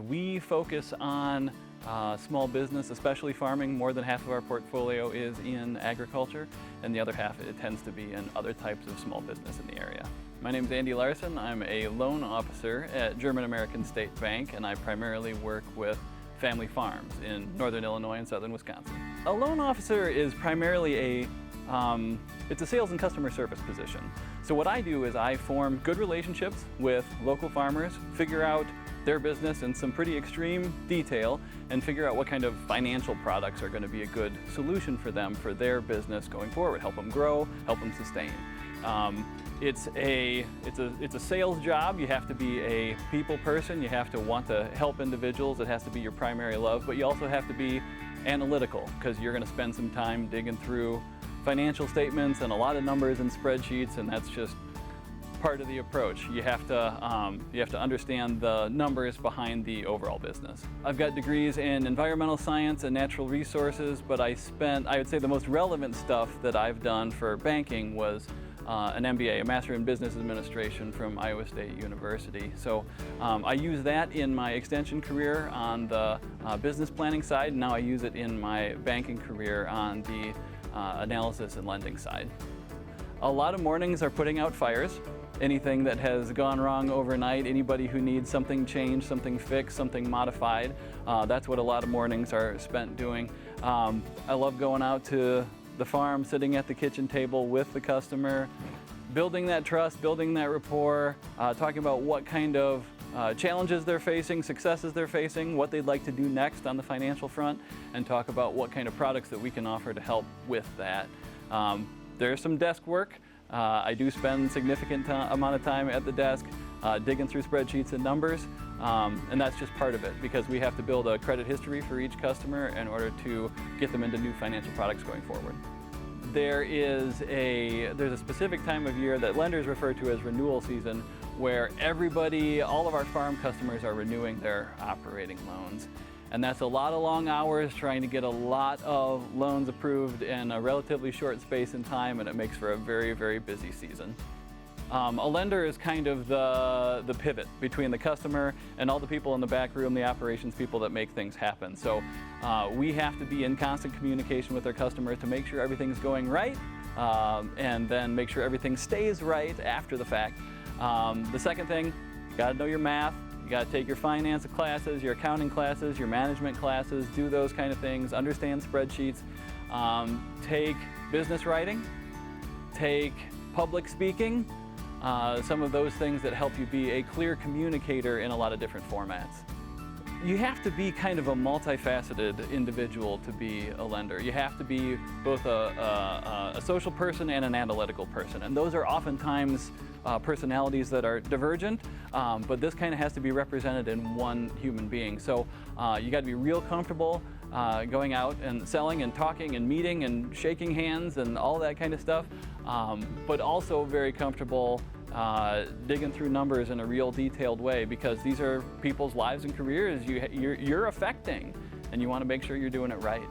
We focus on small business, especially farming. More than half of our portfolio is in agriculture, and the other half it tends to be in other types of small business in the area. My name is Andy Larson. I'm a loan officer at German American State Bank, and I primarily work with family farms in northern Illinois and southern Wisconsin. A loan officer is primarily it's a sales and customer service position. So what I do is I form good relationships with local farmers, figure out their business in some pretty extreme detail, and figure out what kind of financial products are going to be a good solution for them for their business going forward. Help them grow, help them sustain. It's a sales job. You have to be a people person. You have to want to help individuals. It has to be your primary love, but you also have to be analytical, because you're going to spend some time digging through financial statements and a lot of numbers and spreadsheets, and that's just part of the approach. You have to understand the numbers behind the overall business. I've got degrees in environmental science and natural resources, but I would say the most relevant stuff that I've done for banking was an MBA, a Master in Business Administration from Iowa State University. So I use that in my extension career on the business planning side, and now I use it in my banking career on the analysis and lending side. A lot of mornings are putting out fires. Anything that has gone wrong overnight, anybody who needs something changed, something fixed, something modified, that's what a lot of mornings are spent doing. I love going out to the farm, sitting at the kitchen table with the customer, building that trust, building that rapport, talking about what kind of challenges they're facing, successes they're facing, what they'd like to do next on the financial front, and talk about what kind of products that we can offer to help with that. There's some desk work. I do spend significant amount of time at the desk digging through spreadsheets and numbers, and that's just part of it, because we have to build a credit history for each customer in order to get them into new financial products going forward. There's a specific time of year that lenders refer to as renewal season, where all of our farm customers are renewing their operating loans. And that's a lot of long hours trying to get a lot of loans approved in a relatively short space in time, and it makes for a very, very busy season. A lender is kind of the pivot between the customer and all the people in the back room, the operations people that make things happen. So we have to be in constant communication with our customers to make sure everything's going right, and then make sure everything stays right after the fact. The second thing, you gotta know your math. You got to take your finance classes, your accounting classes, your management classes, do those kind of things, understand spreadsheets, take business writing, take public speaking, some of those things that help you be a clear communicator in a lot of different formats. You have to be kind of a multifaceted individual to be a lender. You have to be both a social person and an analytical person, and those are oftentimes personalities that are divergent, but this kind of has to be represented in one human being. So you got to be real comfortable going out and selling and talking and meeting and shaking hands and all that kind of stuff, but also very comfortable digging through numbers in a real detailed way, because these are people's lives and careers you're affecting, and you want to make sure you're doing it right.